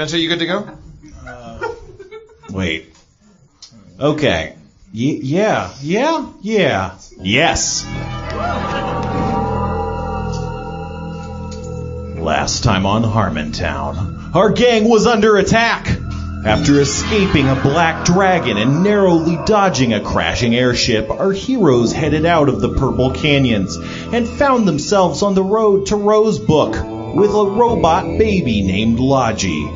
Spencer, you good to go? Wait. Okay. Yeah. Yes. Last time on Harmontown, our gang was under attack. After escaping a black dragon and narrowly dodging a crashing airship, our heroes headed out of the Purple Canyons and found themselves on the road to Rosebook with a robot baby named Logie.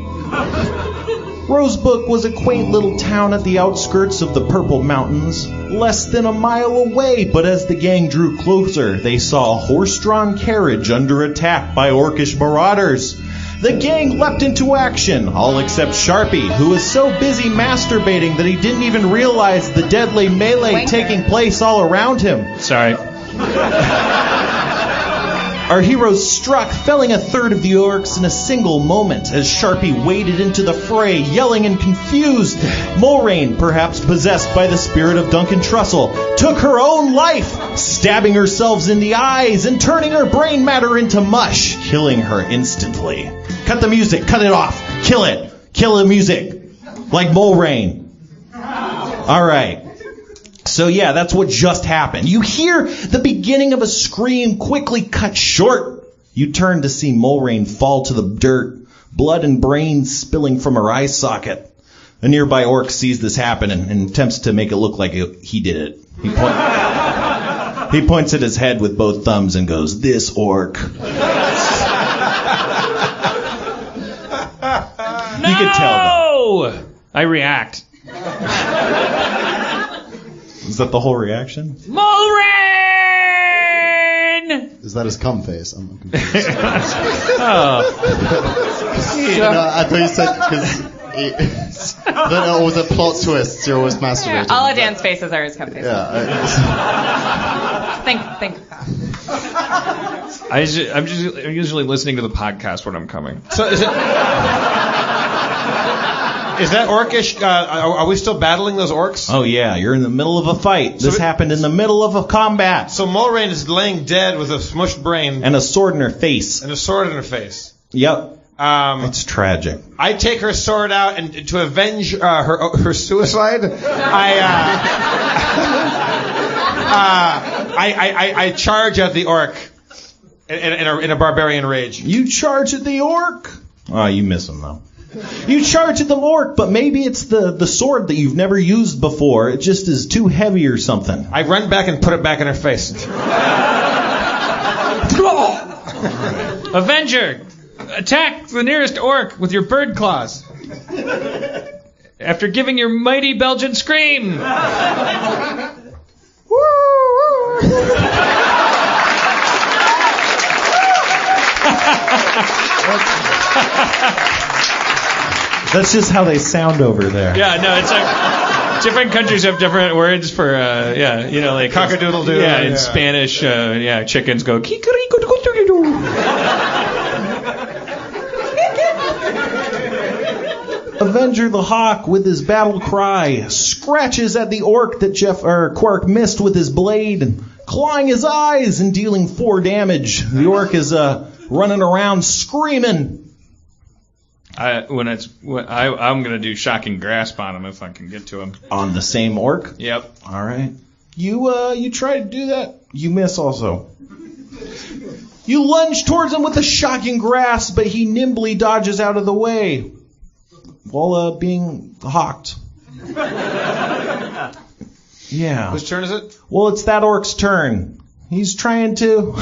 Rosebook was a quaint little town at the outskirts of the Purple Mountains, less than a mile away, but as the gang drew closer, they saw a horse-drawn carriage under attack by orcish marauders. The gang leapt into action, all except Sharpie, who was so busy masturbating that he didn't even realize the deadly melee taking place all around him. Sorry. Our heroes struck, felling a third of the orcs in a single moment as Sharpie waded into the fray, yelling and confused. Mulrain, perhaps possessed by the spirit of Duncan Trussell, took her own life, stabbing herself in the eyes and turning her brain matter into mush, killing her instantly. Cut the music, cut it off, kill it, kill the music, like Mulrain. All right. So yeah, that's what just happened. You hear the beginning of a scream quickly cut short. You turn to see Mulrain fall to the dirt, blood and brains spilling from her eye socket. A nearby orc sees this happen and attempts to make it look like he did it. He points at his head with both thumbs and goes, "This orc." No! You could tell them. I react. Is that the whole reaction? Mulrain! Is that his cum face? I'm confused. Oh. No, I thought you said because. Or was it plot twists? You're always masturbating. All of Dan's faces are his cum faces. Yeah. Think. I'm usually listening to the podcast when I'm coming. So is that orcish? Are we still battling those orcs? Oh yeah, you're in the middle of a fight. This happened in the middle of a combat. So Mulrain is laying dead with a smushed brain And a sword in her face. and a sword in her face. Yep. It's tragic. I take her sword out and to avenge her suicide. I charge at the orc in a barbarian rage. You charge at the orc? Oh, you miss him though. You charge at the orc, but maybe it's the sword that you've never used before. It just is too heavy or something. I run back and put it back in her face. Avenger! Attack the nearest orc with your bird claws. After giving your mighty Belgian scream. That's just how they sound over there. Yeah, no, it's like different countries have different words for, like Cock-a-doodle-doo. Yeah, in Spanish, chickens go kikariku-doo-doo-doo. Avenger the Hawk, with his battle cry, scratches at the orc that Quark missed with his blade, clawing his eyes and dealing 4 damage. The orc is running around screaming. I'm gonna do shocking grasp on him if I can get to him. On the same orc? Yep. All right. You try to do that. You miss also. You lunge towards him with a shocking grasp, but he nimbly dodges out of the way while being hawked. Yeah. Whose turn is it? Well, it's that orc's turn. He's trying to...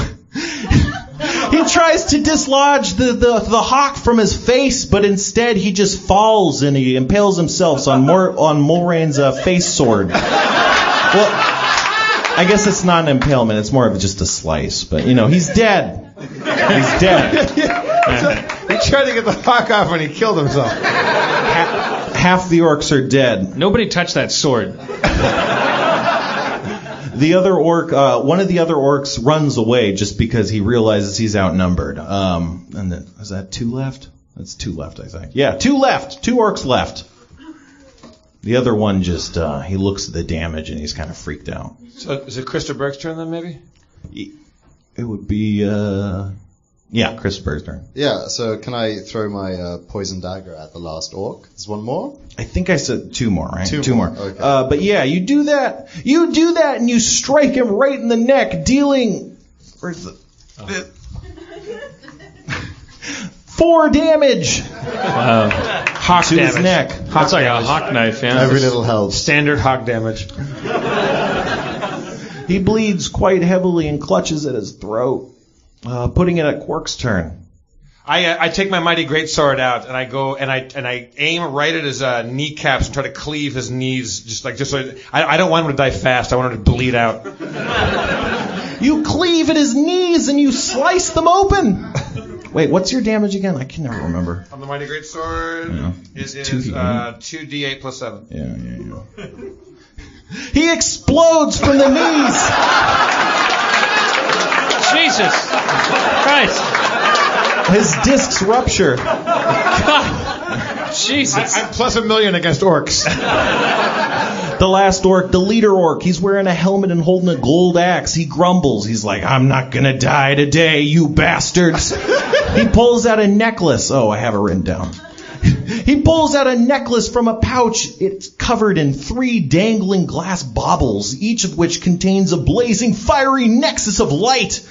He tries to dislodge the hawk from his face, but instead he just falls and he impales himself on Mulrain's face sword. Well, I guess it's not an impalement. It's more of just a slice. But, he's dead. He's dead. He tried to get the hawk off and he killed himself. Half the orcs are dead. Nobody touched that sword. The other orc, one of the other orcs runs away just because he realizes he's outnumbered. And then, is that 2 left? That's 2 left, I think. Yeah, 2 left. 2 orcs left. The other one just, he looks at the damage and he's kind of freaked out. So is it Krista Burke's turn then, maybe? It would be, Yeah, Christopher's turn. Yeah, so can I throw my poison dagger at the last orc? There's one more? I think I said 2 more, right? Two more. Okay. But yeah, you do that. You do that, and you strike him right in the neck, dealing. Where's the? 4 damage Hawk to damage. his neck. That's like a hawk knife, yeah. Every little helps. Standard hawk damage. He bleeds quite heavily and clutches at his throat, putting it at Quark's turn. I take my mighty greatsword out and I go and I aim right at his kneecaps and try to cleave his knees just so I don't want him to die fast. I want him to bleed out. You cleave at his knees and you slice them open. Wait, what's your damage again? I can never remember. On the mighty greatsword, Yeah. it is 2d8. 2d8 plus 7. Yeah. He explodes from the knees. Jesus Christ. His discs rupture. God. Jesus. I'm plus 1,000,000 against orcs. The last orc, the leader orc, he's wearing a helmet and holding a gold axe. He grumbles. He's like, I'm not going to die today, you bastards. He pulls out a necklace. Oh, I have it written down. He pulls out a necklace from a pouch. It's covered in 3 dangling glass baubles, each of which contains a blazing, fiery nexus of light.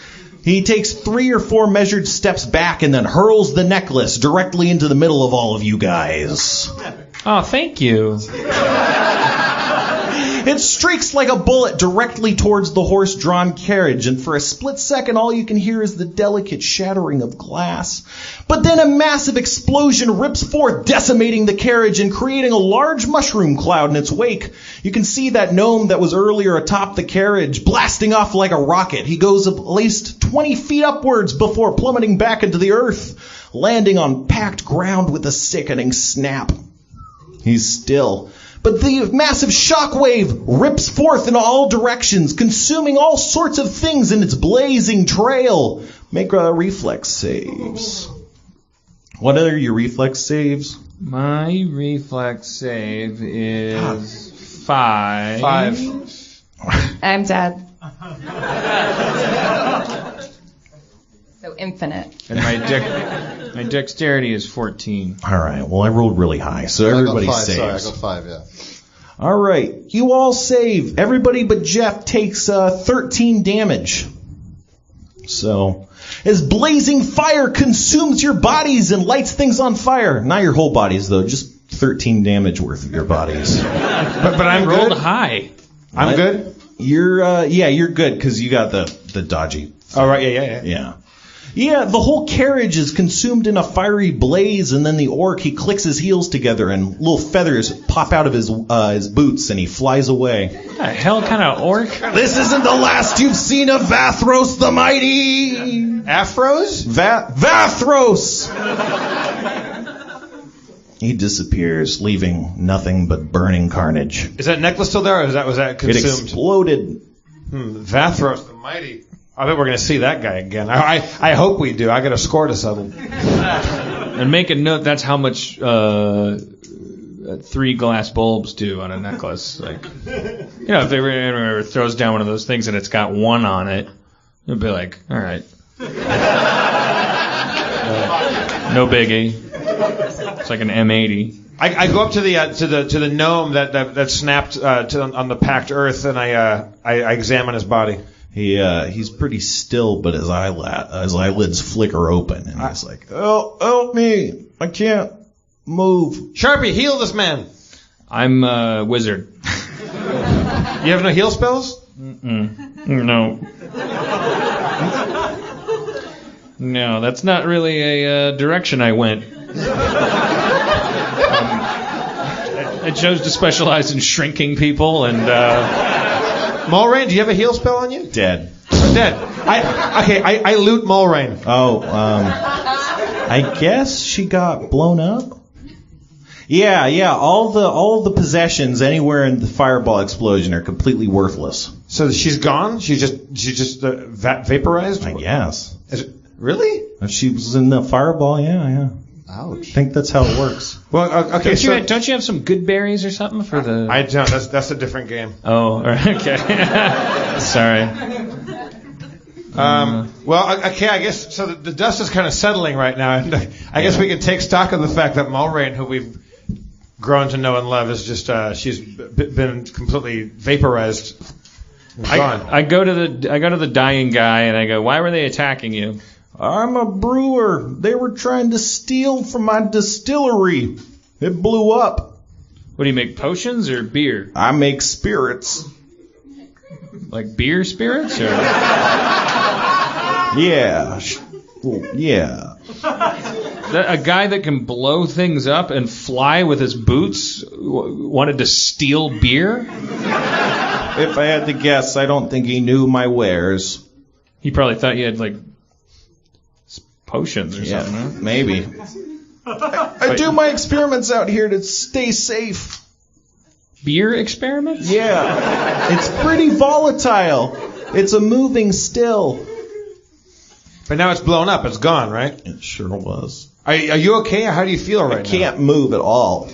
He takes 3 or 4 measured steps back and then hurls the necklace directly into the middle of all of you guys. Oh, thank you. It streaks like a bullet directly towards the horse-drawn carriage, and for a split second all you can hear is the delicate shattering of glass. But then a massive explosion rips forth, decimating the carriage and creating a large mushroom cloud in its wake. You can see that gnome that was earlier atop the carriage, blasting off like a rocket. He goes at least 20 feet upwards before plummeting back into the earth, landing on packed ground with a sickening snap. He's still. But the massive shockwave rips forth in all directions, consuming all sorts of things in its blazing trail. Make reflex saves. What are your reflex saves? My reflex save is 5. 5. I'm dead. So infinite. And my dexterity is 14. All right. Well, I rolled really high, so everybody I got 5, saves. sorry, I got 5, yeah. All right. You all save. Everybody but Jeff takes 13 damage. So, as blazing fire consumes your bodies and lights things on fire. Not your whole bodies, though. Just 13 damage worth of your bodies. But I'm rolled good. high. I'm good. You're you're good because you got the dodgy. Oh right, yeah. Yeah. Yeah, the whole carriage is consumed in a fiery blaze, and then the orc, he clicks his heels together, and little feathers pop out of his boots, and he flies away. What the hell kind of orc? This isn't the last you've seen of Vathros the Mighty! Afros? Vathros! He disappears, leaving nothing but burning carnage. Is that necklace still there, or was that It consumed? exploded. Vathros the Mighty. I bet we're going to see that guy again. I hope we do. I got a score to settle. And make a note, that's how much 3 glass bulbs do on a necklace. Like, you know, if they ever throws down one of those things and it's got 1 on it, it'd be like, all right. No biggie. It's like an M80. I go up to the gnome that snapped on the packed earth, and I examine his body. He's pretty still, but his eyelids flicker open, and he's like, "Oh, help me! I can't move." Sharpie, heal this man. I'm a wizard. You have no heal spells? No. No, that's not really a direction I went. I chose to specialize in shrinking people, and Mulrain, do you have a heal spell on you? Dead. Dead. I loot Mulrain. Oh, I guess she got blown up. Yeah. All the possessions anywhere in the fireball explosion are completely worthless. So she's gone? She just vaporized? I guess. Is it, really? If she was in the fireball, yeah. Ouch. I think that's how it works. Well, okay. don't you have some good berries or something for the? I don't. That's a different game. Oh, okay. Sorry. Well, okay, I guess so. The dust is kind of settling right now, and I guess we can take stock of the fact that Mulrain, who we've grown to know and love, is just she's been completely vaporized. And gone. I go to the dying guy and I go, why were they attacking you? I'm a brewer. They were trying to steal from my distillery. It blew up. What do you make, potions or beer? I make spirits. Like beer spirits? Or? Yeah. Well, yeah. A guy that can blow things up and fly with his boots wanted to steal beer? If I had to guess, I don't think he knew my wares. He probably thought you had, like, potions or something, huh? Maybe. I do my experiments out here to stay safe. Beer experiments? Yeah. It's pretty volatile. It's a moving still. But now it's blown up. It's gone, right? It sure was. Are you okay? How do you feel right now? I can't move at all.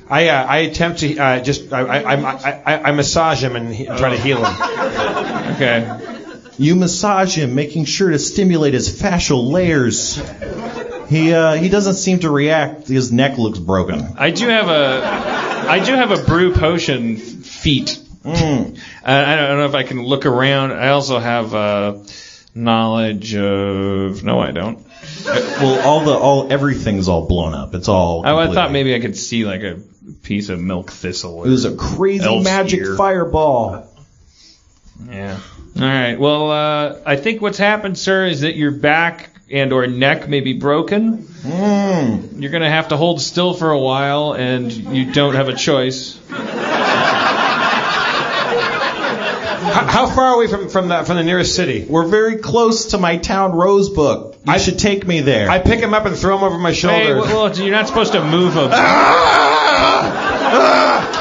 I attempt to I massage him and try to heal him. Okay. You massage him, making sure to stimulate his fascial layers. He doesn't seem to react. His neck looks broken. I do have a brew potion feat. I don't know if I can look around. I also have knowledge of. No, I don't. Well, everything's all blown up. It's all. Oh, I thought maybe I could see like a piece of milk thistle. It was a crazy magic fireball. Yeah. All right. Well, I think what's happened, sir, is that your back and or neck may be broken. You're going to have to hold still for a while, and you don't have a choice. How far are we from the nearest city? We're very close to my town Rosebook. You should take me there. I pick him up and throw him over my shoulder. Hey, well, you're not supposed to move him.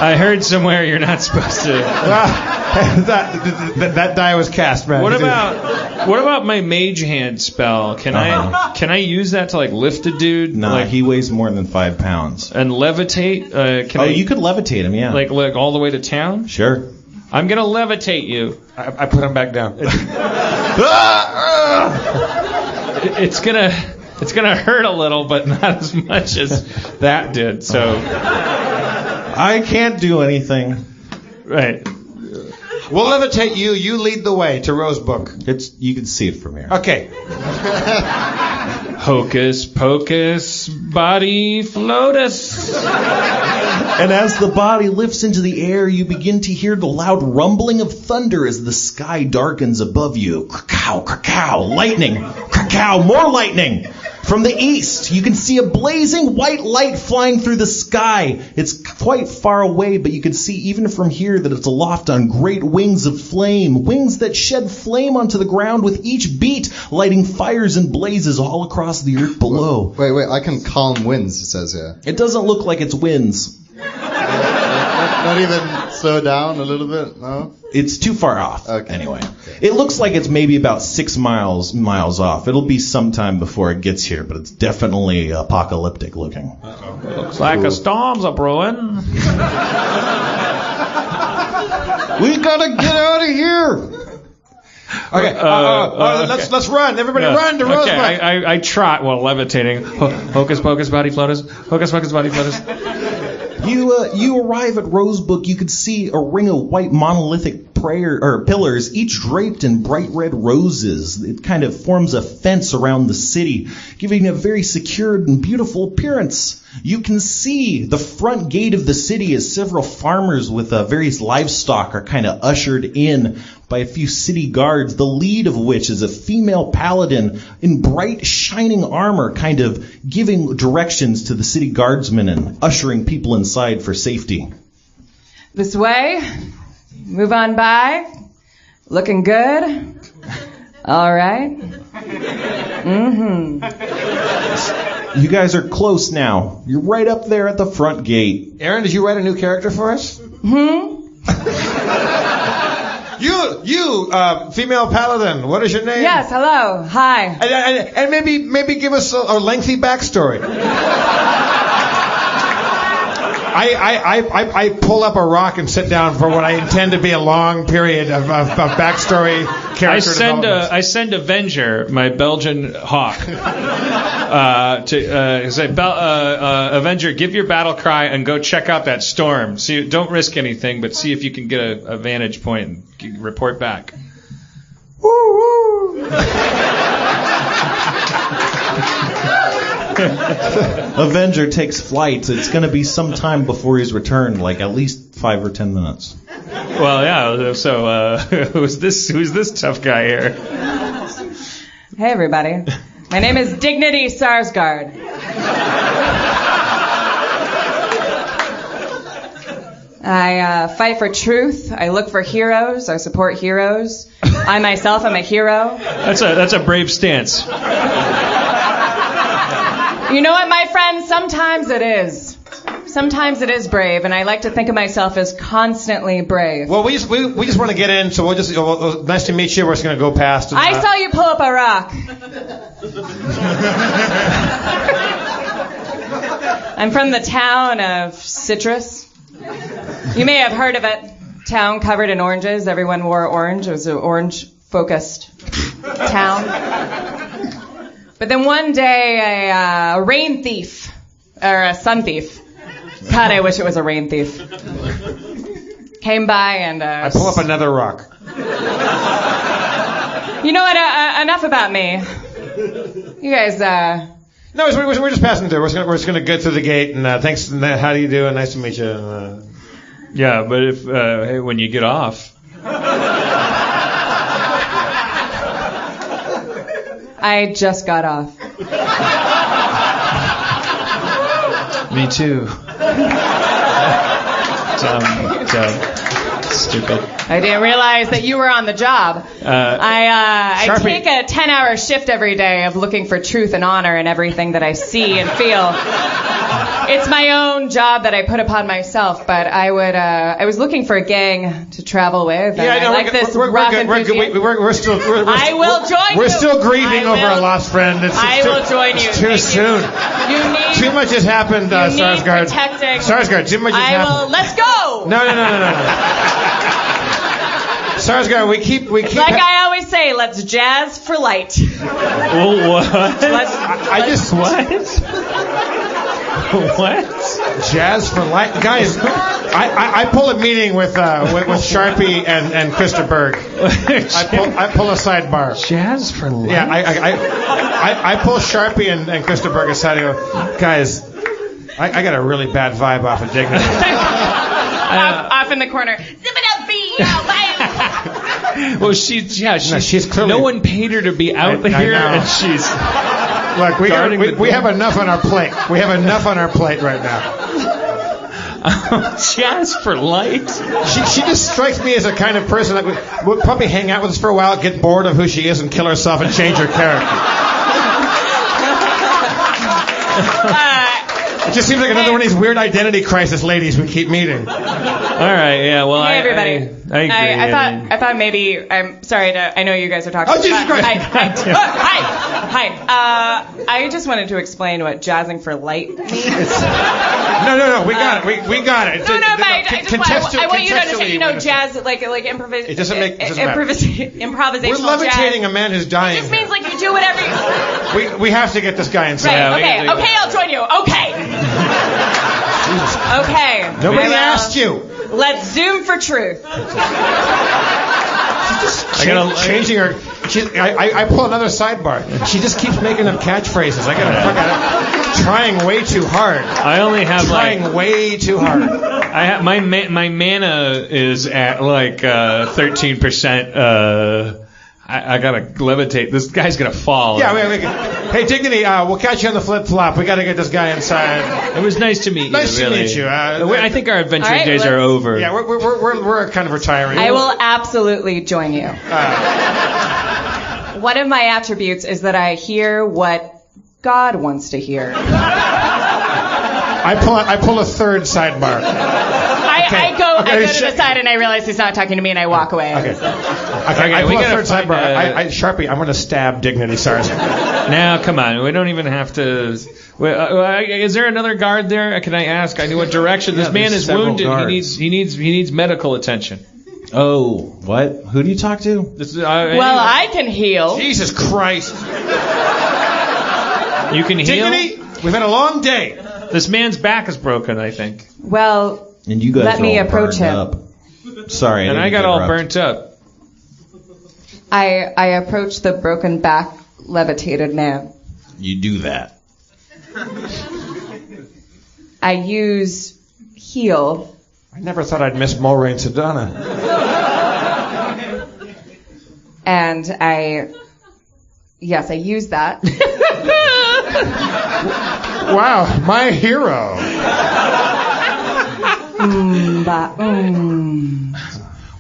I heard somewhere you're not supposed to. That die was cast, man. What about my mage hand spell? Can I use that to like lift a dude? No, he weighs more than 5 pounds. And levitate? You could levitate him, yeah. Like all the way to town? Sure. I'm gonna levitate you. I put him back down. It's gonna hurt a little, but not as much as that did. So I can't do anything. Right. We'll levitate you. You lead the way to Rosebook. You can see it from here. Okay. Hocus pocus, body floatus. And as the body lifts into the air, you begin to hear the loud rumbling of thunder as the sky darkens above you. Krakow, krakow, lightning. Krakow, more lightning. From the east, you can see a blazing white light flying through the sky. It's quite far away, but you can see even from here that it's aloft on great wings of flame. Wings that shed flame onto the ground with each beat, lighting fires and blazes all across the earth below. Wait, I can calm winds, it says here. It doesn't look like it's winds. Not even slow down a little bit, no? It's too far off, okay. Anyway. It looks like it's maybe about 6 miles off. It'll be sometime before it gets here, but it's definitely apocalyptic looking. It looks like a storm's a brewing. We gotta get out of here! Okay, let's run. Everybody run to Rosebud. Okay, I trot while levitating. Hocus pocus, body floaters. Hocus pocus, body floaters. You arrive at Rosebook. You can see a ring of white monolithic pillars, each draped in bright red roses. It kind of forms a fence around the city, giving a very secured and beautiful appearance. You can see the front gate of the city as several farmers with various livestock are kind of ushered in by a few city guards, the lead of which is a female paladin in bright, shining armor, kind of giving directions to the city guardsmen and ushering people inside for safety. This way. Move on by. Looking good. All right. You guys are close now. You're right up there at the front gate. Aaron, did you write a new character for us? You, female paladin. What is your name? Yes. Hello. Hi. And maybe give us a lengthy backstory. I pull up a rock and sit down for what I intend to be a long period of backstory character development. I send Avenger, my Belgian hawk, to say, Avenger, give your battle cry and go check out that storm. See, don't risk anything, but see if you can get a vantage point and report back. Woo! Avenger takes flight. It's going to be some time before he's returned, like at least 5 or 10 minutes. Well, yeah. So, who's this tough guy here? Hey, everybody. My name is Dignity Sarsgard. I fight for truth. I look for heroes. I support heroes. I myself am a hero. That's a brave stance. You know what, my friends? Sometimes it is. Sometimes it is brave, and I like to think of myself as constantly brave. Well, we just want to get in, so nice to meet you. We're just going to go past. I saw you pull up a rock. I'm from the town of Citrus. You may have heard of it. Town covered in oranges. Everyone wore orange. It was an orange-focused town. But then one day, a rain thief, or a sun thief, God, I wish it was a rain thief, came by and... I pull up another rock. You know what, enough about me. You guys, No, we're just passing through. We're just gonna get through the gate, and thanks, and how do you do? Nice to meet you. Yeah, but if when you get off... I just got off. Me too. Dumb. Stupid. I didn't realize that you were on the job. I take a 10-hour shift every day of looking for truth and honor in everything that I see and feel. It's my own job that I put upon myself, but I was looking for a gang to travel with. Yeah, I know. We're good. I will join you. We're still grieving over a lost friend. I will join you. It's too soon. Too much has happened, Sarsgard. Sarsgard, too much has happened. Let's go. No. Sarsgard, we keep. Like I always say, let's jazz for light. Oh, what? What? Jazz for light, guys. I pull a meeting with Sharpie and Krista Berg. I pull a sidebar. Jazz for light. Yeah, I pull Sharpie and Krista Berg aside and go, guys, I got a really bad vibe off of Dignity. Off in the corner. Well, she's clearly. No one paid her to be out here, and she's. Look, we have enough on our plate. We have enough on our plate right now. Jazz for light. She just strikes me as a kind of person that would probably hang out with us for a while, get bored of who she is, and kill herself and change her character. It just seems like another one of these weird identity crisis ladies we keep meeting. All right, yeah. Well, hey, everybody. I agree. I thought maybe. I'm sorry I know you guys are talking. Oh, Jesus Christ! Hi. I just wanted to explain what jazzing for light means. No. We got it. We got it. No. I want you to understand. Jazz, like improvisation. It doesn't matter. Improvisational. We're levitating jazz. a man who's dying. It just means like you do whatever. We have to get this guy inside. Right. Okay. I'll join you. Okay. Okay. Nobody asked you. Let's zoom for truth. Changing her. I pull another sidebar. She just keeps making up catchphrases. I gotta trying way too hard. I only have way too hard. I have my mana is at like 13%. I gotta levitate. This guy's gonna fall. Yeah. Hey, Dignity. We'll catch you on the flip flop. We gotta get this guy inside. It was nice to meet you. Nice to meet you. I think our adventuring days are over. Yeah, we're kind of retiring. I will absolutely join you. One of my attributes is that I hear what God wants to hear. I pull a third sidebar. I go to the side and I realize he's not talking to me and I walk away. Okay. I pull a third sidebar. Sharpie, I'm going to stab Dignity Sarsgard. Now, come on. We don't even have to... is there another guard there? Can I ask? I know what direction. This man is wounded. Guards. He needs medical attention. Oh, what? Who do you talk to? I can heal. Jesus Christ. You can heal? Dignity, we've had a long day. This man's back is broken, I think. Well, And you guys let are me all approach burned him. up. Sorry. And didn't I got all interrupt. burnt up. I approach the broken back, levitated man. You do that. I use heal. I never thought I'd miss Mulray and Sedona. And I use that. Wow, my hero.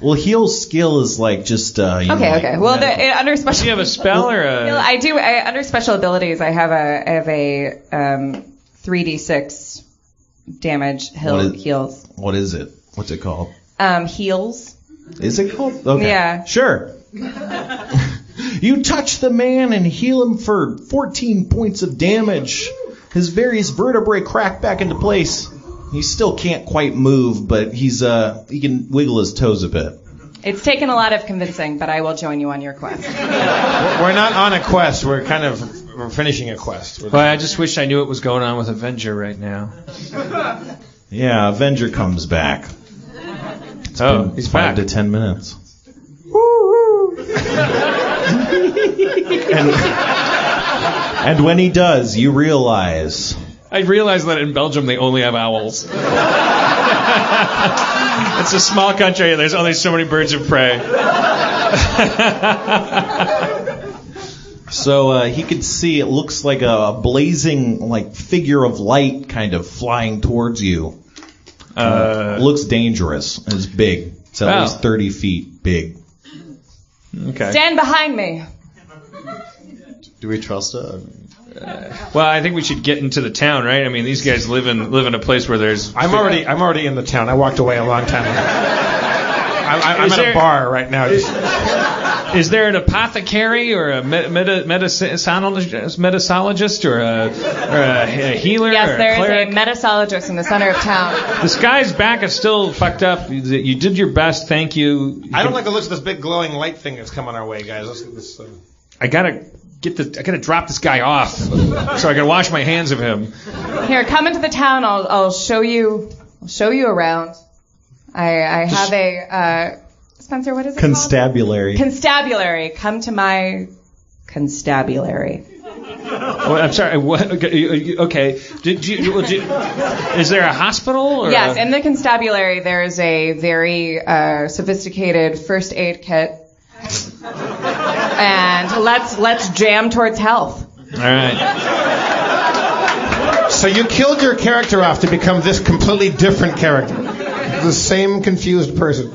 Well, heal skill is like just Okay. Well, under special. Do you have a spell or a... I do. Under special abilities, I have a 3d6 damage heals. What is it? What's it called? Heals. Is it called? Okay. Yeah. Sure. You touch the man and heal him for 14 points of damage. His various vertebrae crack back into place. He still can't quite move, but he can wiggle his toes a bit. It's taken a lot of convincing, but I will join you on your quest. We're not on a quest. We're finishing a quest. Well, I just wish I knew what was going on with Avenger right now. Yeah, Avenger comes back. He's 5 back. to 10 minutes. And when he does, you realize... I realized that in Belgium they only have owls. It's a small country and there's only so many birds of prey. So he could see, it looks like a blazing figure of light kind of flying towards you. Looks dangerous. It's big. It's at least 30 feet big. Okay. Stand behind me. Do we trust it? Well, I think we should get into the town, right? I mean, these guys live in a place where there's... I'm already in the town. I walked away a long time ago. I'm at a bar right now. Is there an apothecary or a metasologist or a healer? Yes, or there a is cleric? a metasologist in the center of town. This guy's back is still fucked up. You did your best. Thank you. I don't like the looks of this big glowing light thing that's coming our way, guys. Let's I gotta drop this guy off so I can wash my hands of him. Here, come into the town. I'll show you. I'll show you around. I have a Spencer. What is it Constabulary. called? Constabulary. Come to my constabulary. I'm sorry. What? Okay. Is there a hospital? Or Yes, in the constabulary there is a very sophisticated first aid kit. And let's jam towards health. All right. So you killed your character off to become this completely different character. The same confused person.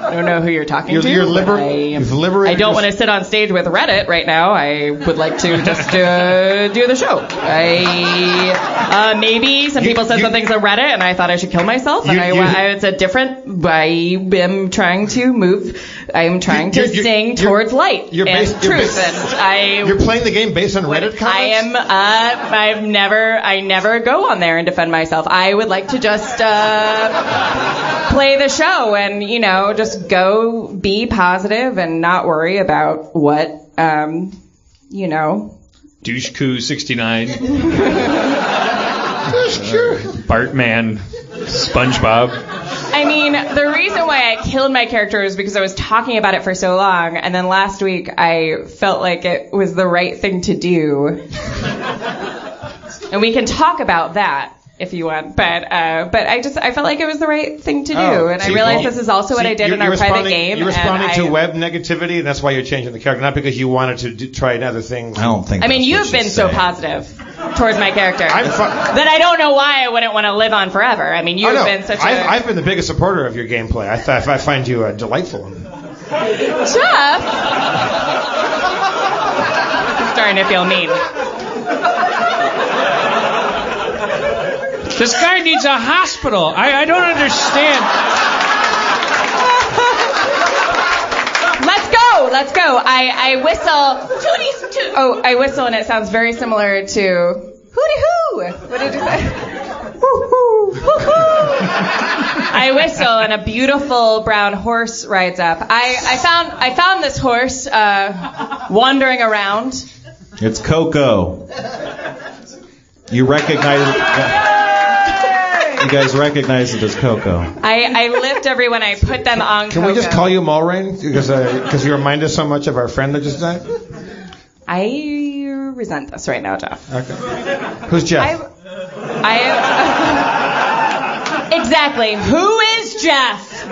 I don't know who you're talking to. You've liberated. I don't want to sit on stage with Reddit right now. I would like to just do the show. Maybe some people said something's on Reddit, and I thought I should kill myself. And it's a different. I am trying to move. I am trying to sing towards light and truth. You're playing the game based on Reddit comments? I never go on there and defend myself. I would like to just play the show and just go be positive and not worry about what Doucheku 69. Bartman. SpongeBob. I mean, the reason why I killed my character is because I was talking about it for so long, and then last week I felt like it was the right thing to do. And we can talk about that if you want, but I felt like it was the right thing to do, and I realized this is also what I did in our private game. You're responding to web negativity, and that's why you're changing the character, not because you wanted to try other things. I don't think. I mean, you've been so positive towards my character that I don't know why I wouldn't want to live on forever. I mean, you've been such I've been the biggest supporter of your gameplay. I find you delightful. Jeff, I'm starting to feel mean. This guy needs a hospital. I don't understand. Let's go. I whistle. I whistle, and it sounds very similar to hooty hoo. What did you say? Hoo hoo. I whistle, and a beautiful brown horse rides up. I found this horse wandering around. It's Coco. You recognize it. You guys recognize it as Coco. I lift everyone. I put them on Coco. Can we just call you Mulrain? Because you remind us so much of our friend that just died? I resent this right now, Jeff. Okay. Who's Jeff? Exactly. Who is Jeff?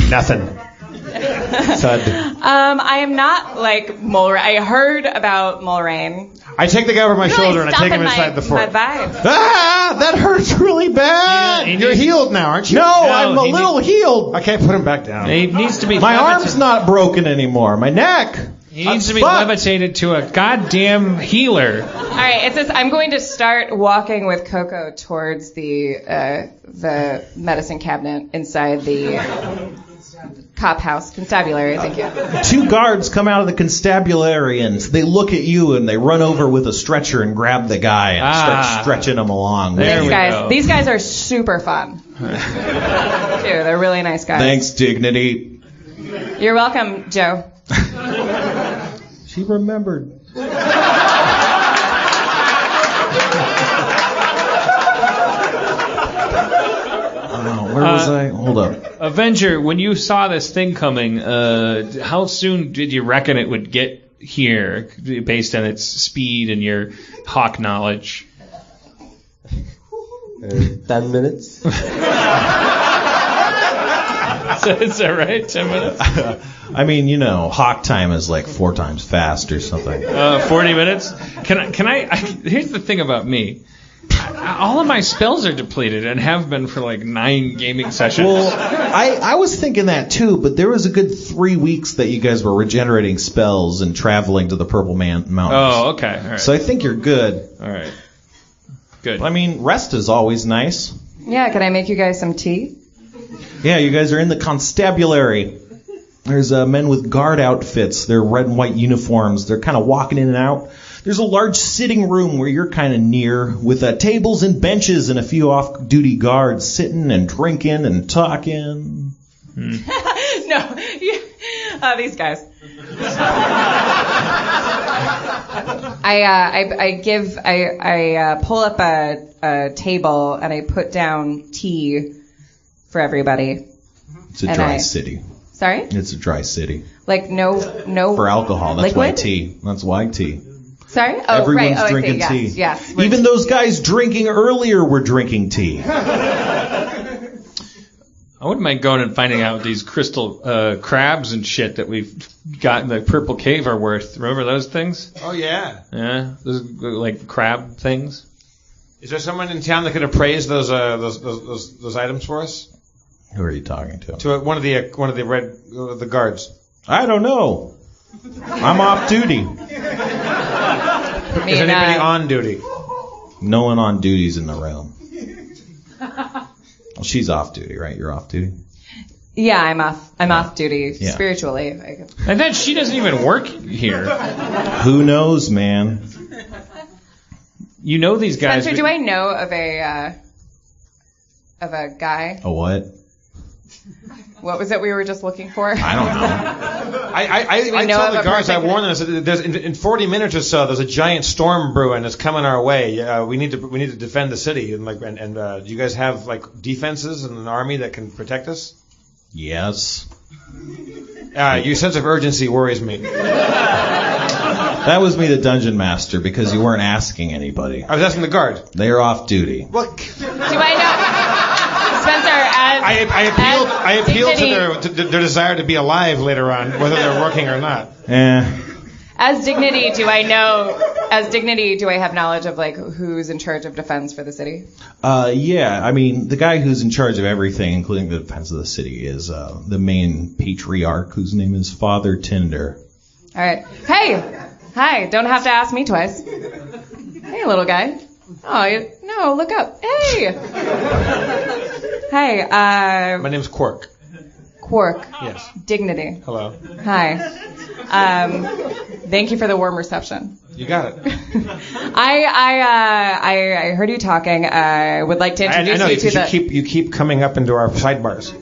Nothing. Thud. I am not like Mulrain. I heard about Mulrain. I take the guy over my shoulder and I take him inside the fort. My vibe. Ah, that hurts really bad. You're healed now, aren't you? No, I'm a little healed. I can't put him back down. He needs to be. My arm's not broken anymore. My neck. He needs to be levitated to a goddamn healer. All right, it says I'm going to start walking with Coco towards the medicine cabinet inside the cop house, constabulary. Thank you. 2 guards come out of the constabulary and they look at you and they run over with a stretcher and grab the guy and start stretching him along. These guys are super fun. They're really nice guys. Thanks, Dignity. You're welcome, Joe. She remembered. Where was I? Hold up. Avenger, when you saw this thing coming, how soon did you reckon it would get here, based on its speed and your hawk knowledge? 10 minutes. Is that right? 10 minutes? I mean, hawk time is like 4 times fast or something. 40 minutes? Can I here's the thing about me. All of my spells are depleted and have been for like 9 gaming sessions. Well, I was thinking that too, but there was a good 3 weeks that you guys were regenerating spells and traveling to the Purple Mountains. Oh, okay. All right. So I think you're good. All right. Good. I mean, rest is always nice. Yeah, can I make you guys some tea? Yeah, you guys are in the constabulary. There's men with guard outfits. They're red and white uniforms. They're kind of walking in and out. There's a large sitting room where you're kind of near with tables and benches and a few off-duty guards sitting and drinking and talking. No, these guys. I pull up a table and I put down tea for everybody. It's a dry city. Sorry? It's a dry city. Like no. For alcohol, that's liquid? why tea. That's why tea. Sorry? Oh, everyone's right. drinking tea. Yes. Even those guys drinking earlier were drinking tea. I wouldn't mind going and finding out these crystal crabs and shit that we've got in the Purple Cave are worth. Remember those things? Oh, yeah. Yeah? Those like crab things? Is there someone in town that could appraise those items for us? Who are you talking to? To one of the guards. I don't know. I'm off duty. Is anybody on duty? No one on duty's in the room. Well, she's off duty, right? You're off duty? Yeah, I'm off duty spiritually. And then she doesn't even work here. Who knows, man? You know these guys. Spencer, do I know of a guy? A what? What was it we were just looking for? I don't know. I tell the guards, I warn them, I said, in 40 minutes or so, there's a giant storm brewing that's coming our way. We need to defend the city. And do you guys have like defenses and an army that can protect us? Yes. Your sense of urgency worries me. That was me, the dungeon master, because you weren't asking anybody. I was asking the guard. They're off duty. What? Do I know? Spencer, I appeal to their desire to be alive later on, whether they're working or not. As dignity, do I have knowledge of like who's in charge of defense for the city? Yeah, I mean, the guy who's in charge of everything, including the defense of the city, is the main patriarch, whose name is Father Tinder. All right. Hey! Hi, don't have to ask me twice. Hey, little guy. Oh, no, look up. Hey! Hey, My name's Quark. Quark. Yes. Dignity. Hello. Hi. Thank you for the warm reception. You got it. I heard you talking. I would like to introduce I know, you to the... you keep coming up into our sidebars.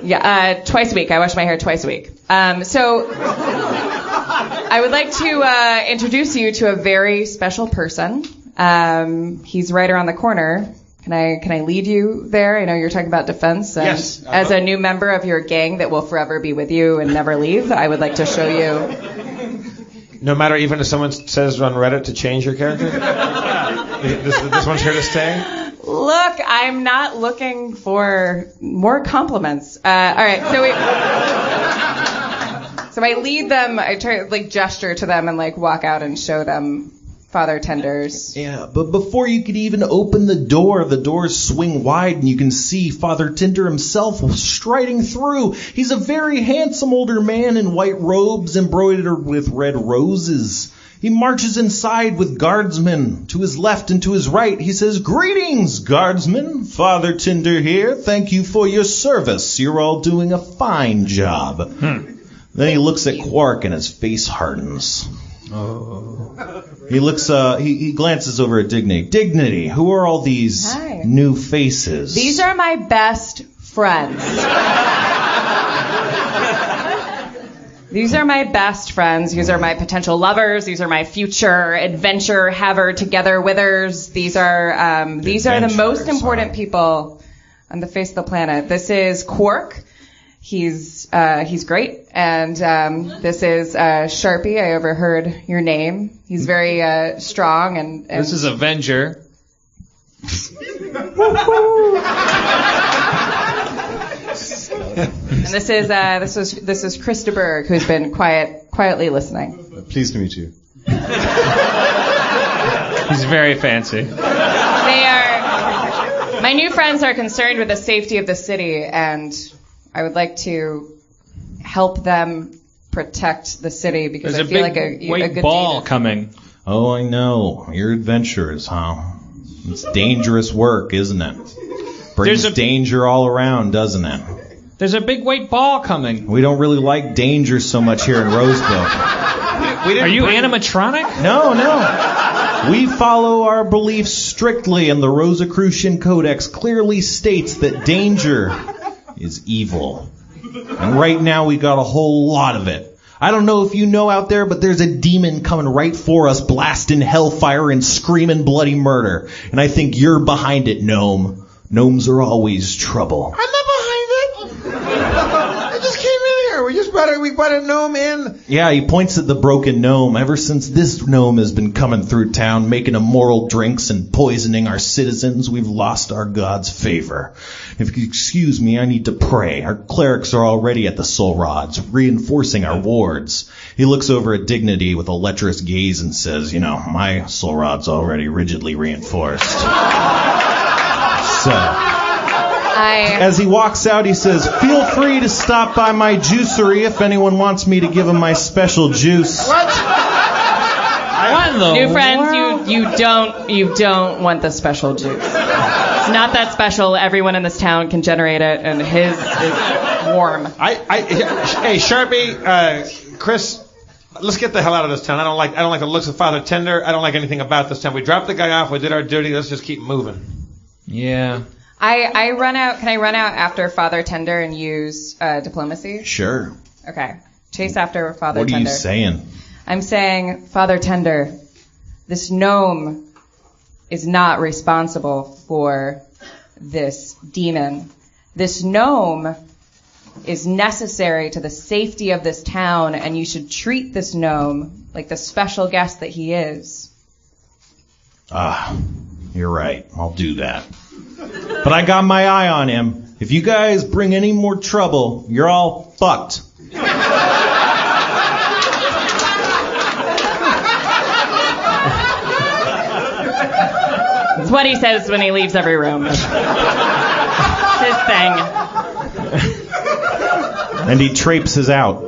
Yeah, twice a week. I wash my hair twice a week. So I would like to introduce you to a very special person. He's right around the corner. Can I lead you there? I know you're talking about defense. And yes. As a new member of your gang that will forever be with you and never leave, I would like to show you. No matter even if someone says on Reddit to change your character? This one's here to stay? Look, I'm not looking for more compliments. All right, so I lead them. I try to gesture to them and walk out and show them Father Tender's. Yeah, but before you could even open the doors swing wide and you can see Father Tender himself striding through. He's a very handsome older man in white robes embroidered with red roses. He marches inside with guardsmen to his left and to his right. He says, "Greetings, guardsmen. Father Tender here. Thank you for your service. You're all doing a fine job." Then he looks at Quark and his face hardens. Oh. He looks. He glances over at Dignity. Dignity, who are all these new faces? These are my best friends. These are my best friends. These are my potential lovers. These are my future adventure haver together withers. These are the most important people on the face of the planet. This is Quark. He's great. And this is Sharpie. I overheard your name. He's very strong and this is Avenger. And this is Christopher, who's been quietly listening. Pleased to meet you. He's very fancy. My new friends are concerned with the safety of the city, and I would like to help them protect the city because There's I feel like a a white good ball deed. coming. Oh, I know. You're adventurers, huh? It's dangerous work, isn't it? Brings danger all around, doesn't it? There's a big white ball coming. We don't really like danger so much here in Roseville. Are you animatronic? No. We follow our beliefs strictly, and the Rosicrucian Codex clearly states that danger is evil. And right now we got a whole lot of it. I don't know if you know out there, but there's a demon coming right for us, blasting hellfire and screaming bloody murder. And I think you're behind it, Gnome. Gnomes are always trouble. I'm not behind it. I just came in here. We brought a gnome in. Yeah, he points at the broken gnome. Ever since this gnome has been coming through town, making immoral drinks and poisoning our citizens, we've lost our god's favor. If you excuse me, I need to pray. Our clerics are already at the soul rods, reinforcing our wards. He looks over at Dignity with a lecherous gaze and says, my soul rod's already rigidly reinforced. So, as he walks out, he says, "Feel free to stop by my juicery if anyone wants me to give him my special juice." What? New friends, you don't want the special juice. It's not that special. Everyone in this town can generate it, and his is warm. Hey, Sharpie, Chris. Let's get the hell out of this town. I don't like the looks of Father Tender. I don't like anything about this town. We dropped the guy off. We did our duty. Let's just keep moving. Yeah. I run out. Can I run out after Father Tender and use diplomacy? Sure. Okay. Chase after Father Tender. What are you saying? I'm saying, Father Tender, this gnome is not responsible for this demon. This gnome is necessary to the safety of this town, and you should treat this gnome like the special guest that he is. You're right. I'll do that. But I got my eye on him. If you guys bring any more trouble, you're all fucked. It's what he says when he leaves every room. It's his thing. And he traipses out.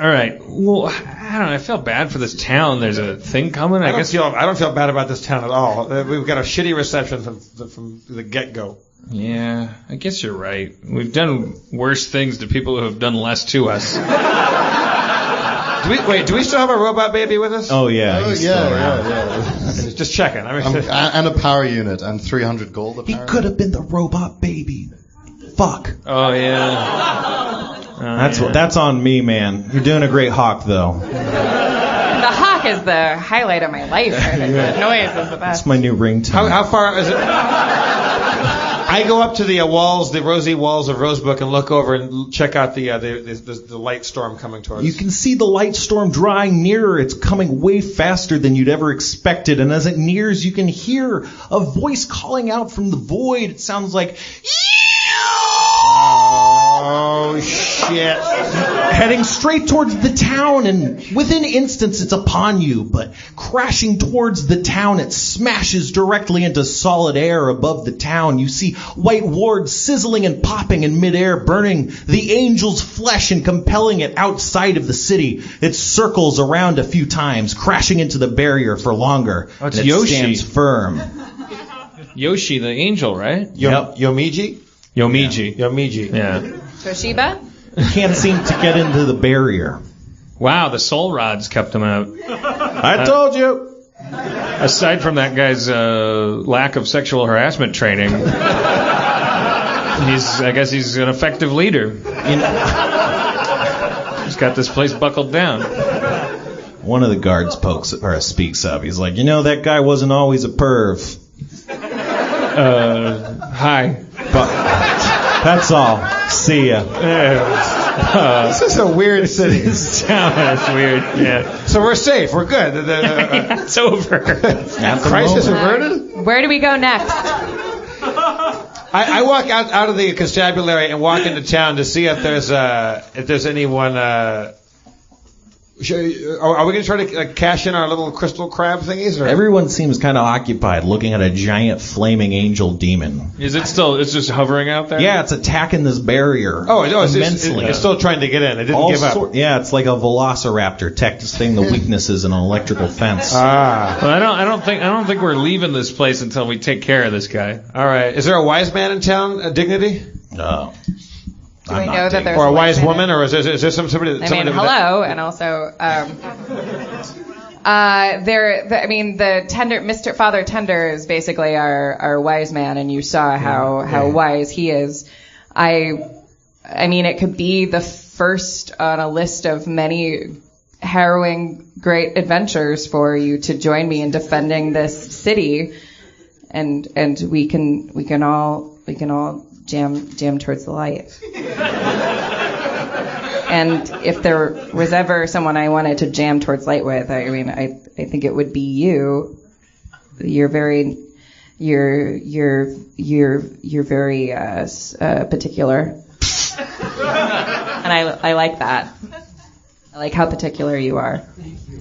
All right. Well, I don't know. I feel bad for this town. There's a thing coming. I don't feel bad about this town at all. We've got a shitty reception from the get-go. Yeah, I guess you're right. We've done worse things to people who have done less to us. Do we still have a robot baby with us? Oh, yeah. Oh, he's still around. yeah. Just checking. I mean, And a power unit and 300 gold, He apparently. could have been the robot baby. Fuck. Oh, yeah. That's on me, man. You're doing a great hawk, though. The hawk is the highlight of my life. The noise is the best. That's my new ringtone. how far is it? I go up to the walls, the rosy walls of Rosebrook, and look over and check out the light storm coming towards You us. can see the light storm drawing nearer. It's coming way faster than you'd ever expected. And as it nears, you can hear a voice calling out from the void. It sounds like, Oh, shit. heading straight towards the town, and within instants it's upon you, but crashing towards the town, it smashes directly into solid air above the town. You see white wards sizzling and popping in midair, burning the angel's flesh and compelling it outside of the city. It circles around a few times, crashing into the barrier for longer. Oh, it's and it Yoshi. stands firm. Yoshi, the angel, right? Yep. Yomiji? Yomiji. Yeah. Toshiba? Can't seem to get into the barrier. Wow, the soul rods kept him out. I told you. Aside from that guy's lack of sexual harassment training, I guess he's an effective leader. He's got this place buckled down. One of the guards speaks up. He's like, that guy wasn't always a perv. Hi. That's all. See ya. This is a weird city. This town is weird. Yeah. So we're safe. We're good. It's over. Crisis averted? Where do we go next? I walk out of the constabulary and walk into town to see if there's anyone. Are we going to try to cash in our little crystal crab thingies? Or? Everyone seems kind of occupied looking at a giant flaming angel demon. Is it still? It's just hovering out there. Yeah, it's attacking this barrier. Immensely. It's still trying to get in. It didn't give up. Yeah, it's like a velociraptor testing the weaknesses in an electrical fence. Well, I don't think we're leaving this place until we take care of this guy. All right. Is there a wise man in town? Dignity? No. Do we know that there's or a wise woman, or is there somebody? Hello, and also, the tender, Mr. Father Tender is basically our wise man, and you saw how wise he is. I mean, it could be the first on a list of many harrowing, great adventures for you to join me in defending this city, and we can all jam towards the light. And if there was ever someone I wanted to jam towards light with, I think it would be you. You're very particular, and I like that. I like how particular you are.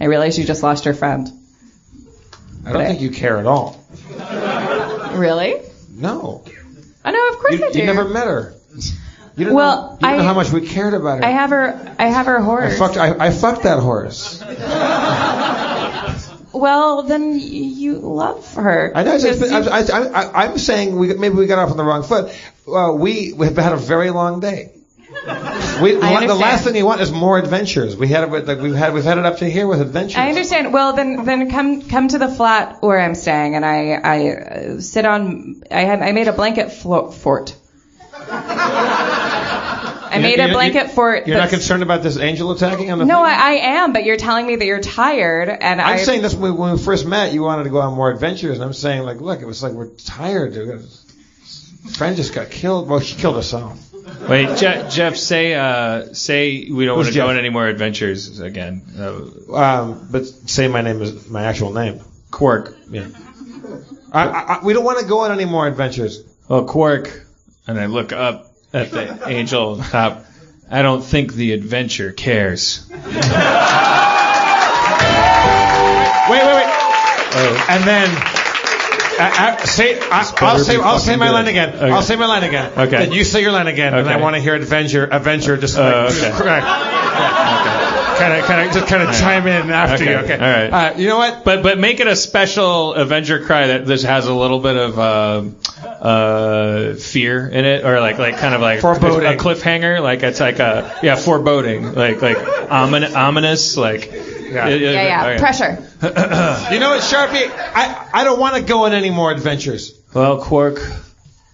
I realize you just lost your friend. I don't think you care at all. Really? No. I know, of course I do. You never met her. You don't know how much we cared about her. I have her horse. I fucked that horse. Well, then you love her. I know. I'm saying maybe we got off on the wrong foot. We've had a very long day. The last thing you want is more adventures. We've had it up to here with adventures. I understand. Well, then come to the flat where I'm staying, and I sit on. I made a blanket fort. I made a blanket fort. You're not concerned about this angel attacking on the? No, I am. But you're telling me that you're tired, and I'm saying this when we first met. You wanted to go on more adventures, and I'm saying look, it was like we're tired. Friend just got killed. Well, she killed herself. Wait, Jeff, say we don't want to go on any more adventures again. But say my actual name. Quark. Yeah. We don't want to go on any more adventures. Oh, Quark. And I look up at the angel on top. I don't think the adventure cares. Wait. And then I'll say my line again. Okay. I'll say my line again. Okay. Then you say your line again, and I want to hear adventure. Just okay. correct. Yeah. Okay. kind of chime in after you. Okay. All right. You know what? But make it a special Avenger cry that this has a little bit of fear in it, or like kind of like foreboding. A cliffhanger, like it's like foreboding, like ominous, like Yeah. Pressure. You know what, Sharpie? I don't want to go on any more adventures. Well, Quark,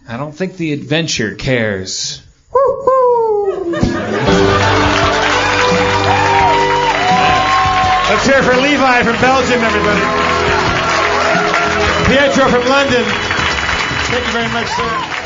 I don't think the adventure cares. Let's hear it for Levi from Belgium, everybody. Pietro from London. Thank you very much, sir.